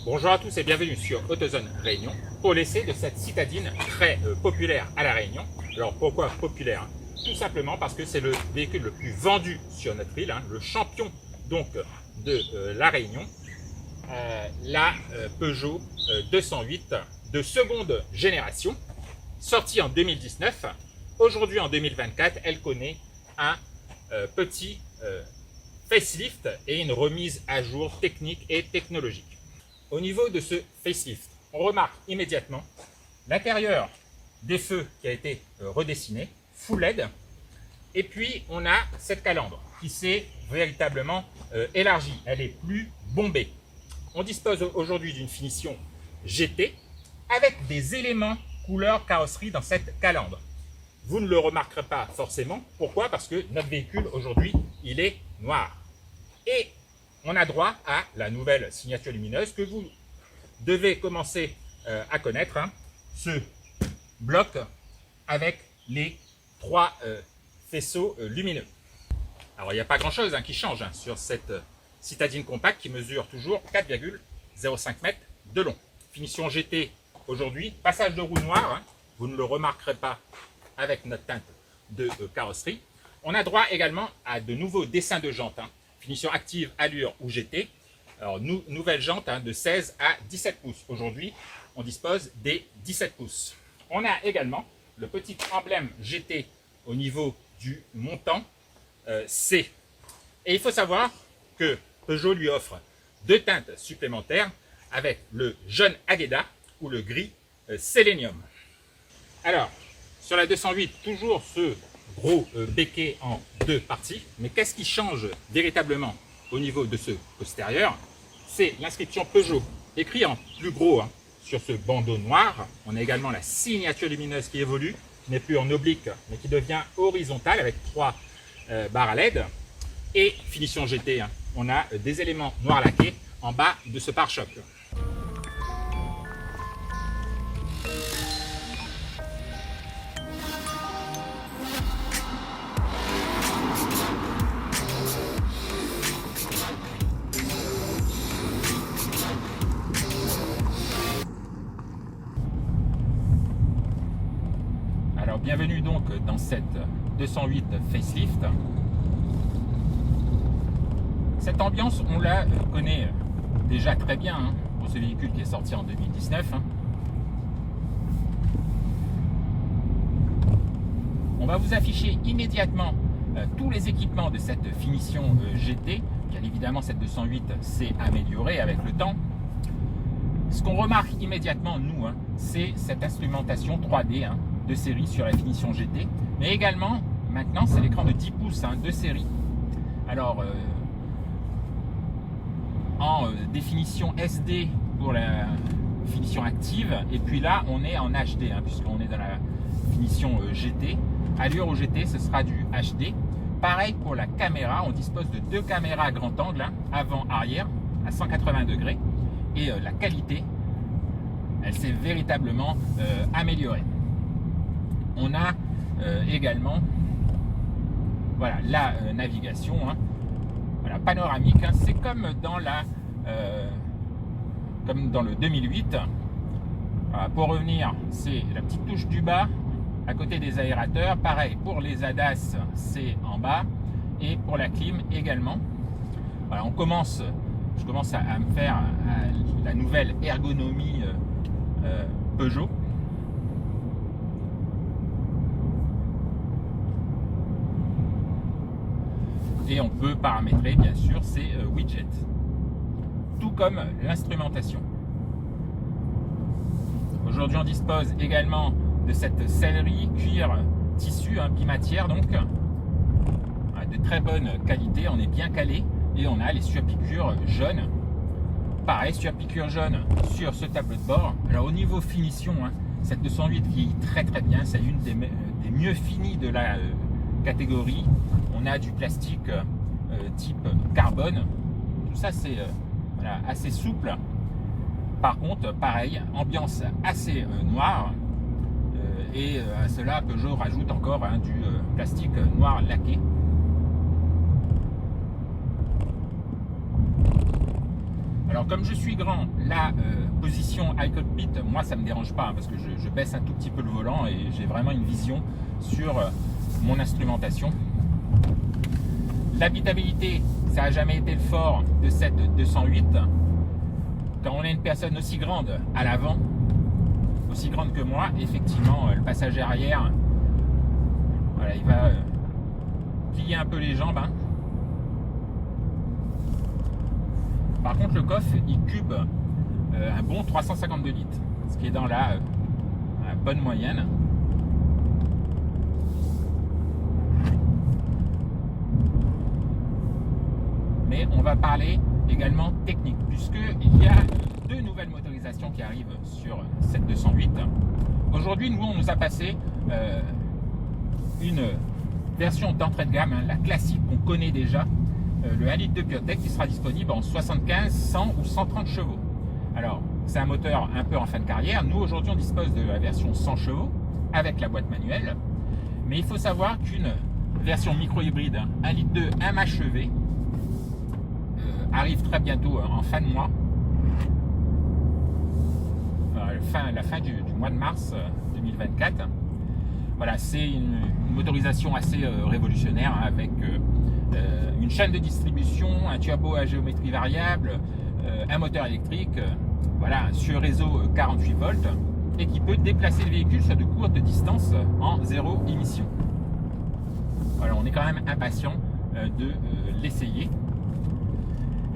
Bonjour à tous et bienvenue sur AutoZone Réunion pour l'essai de cette citadine très populaire à La Réunion. Alors pourquoi populaire? Tout simplement parce que c'est le véhicule le plus vendu sur notre île, le champion donc de La Réunion, la Peugeot 208 de seconde génération, sortie en 2019. Aujourd'hui en 2024, elle connaît un petit facelift et une remise à jour technique et technologique. Au niveau de ce facelift, on remarque immédiatement l'intérieur des feux qui a été redessiné, full LED, et puis on a cette calandre qui s'est véritablement élargie, elle est plus bombée. On dispose aujourd'hui d'une finition GT avec des éléments couleur carrosserie dans cette calandre. Vous ne le remarquerez pas forcément. Pourquoi? Parce que notre véhicule aujourd'hui, il est noir. Et on a droit à la nouvelle signature lumineuse que vous devez commencer à connaître. Ce bloc avec les trois faisceaux lumineux. Alors il n'y a pas grand chose qui change sur cette citadine compacte qui mesure toujours 4,05 mètres de long. Finition GT aujourd'hui, passage de roue noire, vous ne le remarquerez pas avec notre teinte de carrosserie. On a droit également à de nouveaux dessins de jantes, finition active, allure ou GT. Alors nouvelle jante de 16 à 17 pouces. Aujourd'hui, on dispose des 17 pouces. On a également le petit emblème GT au niveau du montant C. Et il faut savoir que Peugeot lui offre deux teintes supplémentaires avec le jaune Agueda ou le gris Selenium. Alors, sur la 208, toujours ce gros béquet en deux parties. Mais qu'est-ce qui change véritablement au niveau de ce postérieur? C'est l'inscription Peugeot, écrit en plus gros sur ce bandeau noir. On a également la signature lumineuse qui évolue, qui n'est plus en oblique, mais qui devient horizontale avec trois barres à LED. Et finition GT, on a des éléments noirs laqués en bas de ce pare-choc. Alors bienvenue donc dans cette 208 facelift. Cette ambiance, on la connaît déjà très bien pour ce véhicule qui est sorti en 2019. On va vous afficher immédiatement tous les équipements de cette finition GT. Bien évidemment, cette 208 s'est améliorée avec le temps. Ce qu'on remarque immédiatement, nous, c'est cette instrumentation 3D de série sur la finition GT. Mais également, maintenant, c'est l'écran de 10 pouces de série. Alors, en définition SD pour la finition active, et puis là on est en HD puisqu'on est dans la finition GT. Allure au GT, ce sera du HD. Pareil pour la caméra, on dispose de deux caméras grand angle, avant-arrière à 180 degrés, et la qualité, elle s'est véritablement améliorée. On a également voilà, la navigation voilà, panoramique, c'est comme dans le 2008. Voilà, pour revenir, c'est la petite touche du bas à côté des aérateurs. Pareil pour les ADAS, c'est en bas, et pour la clim également. Voilà, je commence à me faire la nouvelle ergonomie Peugeot. Et on peut paramétrer bien sûr ces widgets, tout comme l'instrumentation. Aujourd'hui on dispose également de cette sellerie cuir tissu bimatière, donc de très bonne qualité. On est bien calé et on a les surpiqûres jaunes. Pareil, surpiqûre jaune sur ce tableau de bord. Alors au niveau finition, cette 208 vieillit très très bien, c'est une des mieux finies de la catégorie. On a du plastique type carbone, tout ça c'est voilà, assez souple. Par contre, pareil, ambiance assez noire, et à cela Peugeot rajoute encore du plastique noir laqué. Alors comme je suis grand, la position high cockpit, moi ça me dérange pas, hein, parce que je baisse un tout petit peu le volant et j'ai vraiment une vision sur mon instrumentation. L'habitabilité, ça n'a jamais été le fort de cette 208. Quand on a une personne aussi grande à l'avant, aussi grande que moi, effectivement, le passager arrière, voilà, il va plier un peu les jambes. Hein. Par contre, le coffre, il cube un bon 352 litres, ce qui est dans la bonne moyenne. Mais on va parler également technique, puisqu'il y a deux nouvelles motorisations qui arrivent sur cette 208. Aujourd'hui, nous, on nous a passé une version d'entrée de gamme, hein, la classique qu'on connaît déjà, le 1 litre de PureTech qui sera disponible en 75, 100 ou 130 chevaux. Alors, c'est un moteur un peu en fin de carrière. Nous, aujourd'hui, on dispose de la version 100 chevaux avec la boîte manuelle. Mais il faut savoir qu'une version micro-hybride, 1 litre 2 MHEV, arrive très bientôt en fin de mois, la fin du mois de mars 2024. Voilà, c'est une motorisation assez révolutionnaire, hein, avec une chaîne de distribution, un turbo à géométrie variable, un moteur électrique, voilà, sur réseau 48 volts, et qui peut déplacer le véhicule sur de courtes distances en zéro émission. Voilà, on est quand même impatient de l'essayer.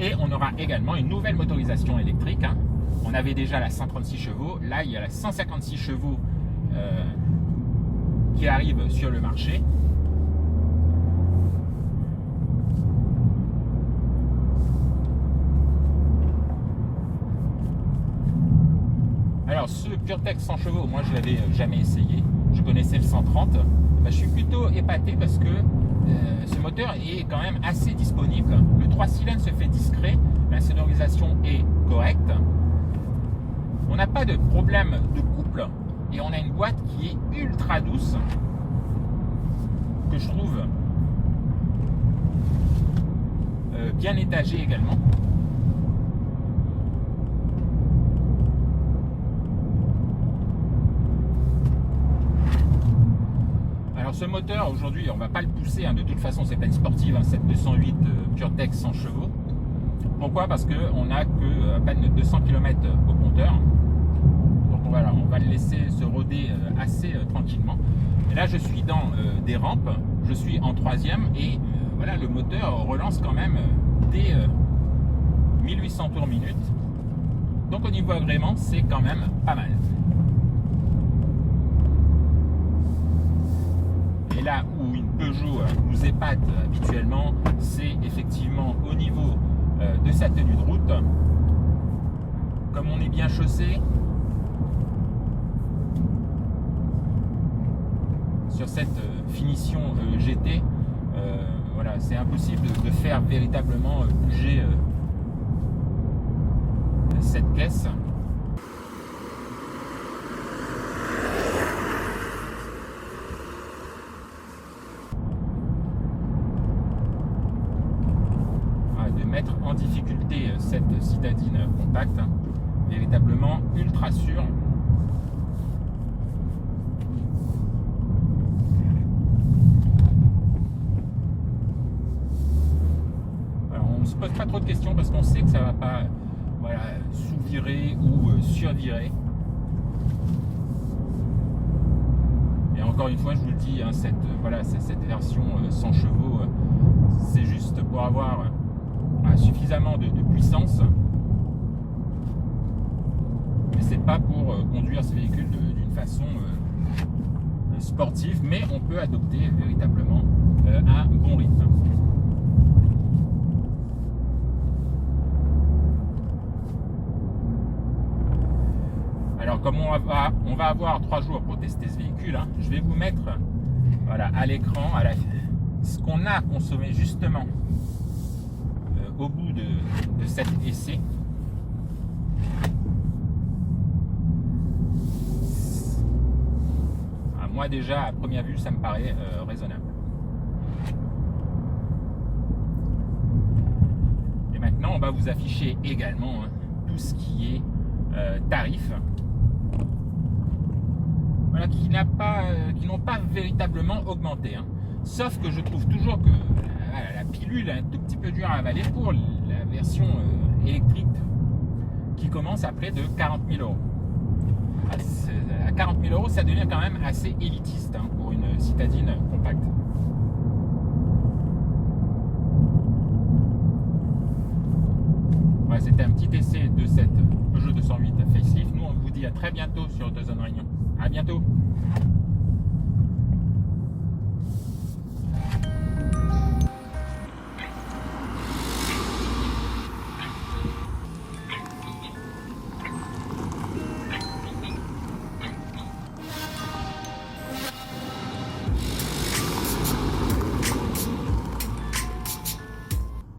Et on aura également une nouvelle motorisation électrique. Hein. On avait déjà la 136 chevaux. Là, il y a la 156 chevaux qui arrive sur le marché. Alors, ce PureTech 100 chevaux, moi, je ne l'avais jamais essayé. Je connaissais le 130. Je suis plutôt épaté parce que ce moteur est quand même assez disponible. Le 3 cylindres se fait discret, la sonorisation est correcte. On n'a pas de problème de couple et on a une boîte qui est ultra douce, que je trouve bien étagée également. Ce moteur aujourd'hui, on ne va pas le pousser, hein, de toute façon c'est pas une sportive, hein, cette 208 PureTech 100 chevaux. Pourquoi? Parce qu'on n'a que à peine 200 km au compteur. Donc voilà, on va le laisser se rôder assez tranquillement. Et là je suis dans des rampes, je suis en troisième et voilà, le moteur relance quand même dès 1800 tours minute. Donc au niveau agrément, c'est quand même pas mal. Et là où une Peugeot nous épate habituellement, c'est effectivement au niveau de sa tenue de route. Comme on est bien chaussé, sur cette finition GT, voilà, c'est impossible de faire véritablement bouger cette caisse. Mettre en difficulté cette citadine compacte, hein, véritablement ultra sûre. Alors on ne se pose pas trop de questions parce qu'on sait que ça ne va pas, voilà, sous-virer ou survirer. Et encore une fois, je vous le dis, hein, cette version 100 chevaux, c'est juste pour avoir suffisamment de puissance, mais c'est pas pour conduire ce véhicule d'une façon sportive, mais on peut adopter véritablement un bon rythme. Alors comme on va avoir 3 jours pour tester ce véhicule, hein, je vais vous mettre, voilà, à l'écran ce qu'on a consommé justement au bout de cet essai. Moi déjà à première vue ça me paraît raisonnable. Et maintenant on va vous afficher également tout ce qui est tarif. Voilà, qui n'ont pas véritablement augmenté. Sauf que je trouve toujours que voilà, la pilule est un tout petit peu dure à avaler pour la version électrique qui commence à près de 40 000 euros. À 40 000 euros, ça devient quand même assez élitiste pour une citadine compacte. Voilà, c'était un petit essai de cette Peugeot 208 facelift. Nous, on vous dit à très bientôt sur AutoZone Réunion. À bientôt.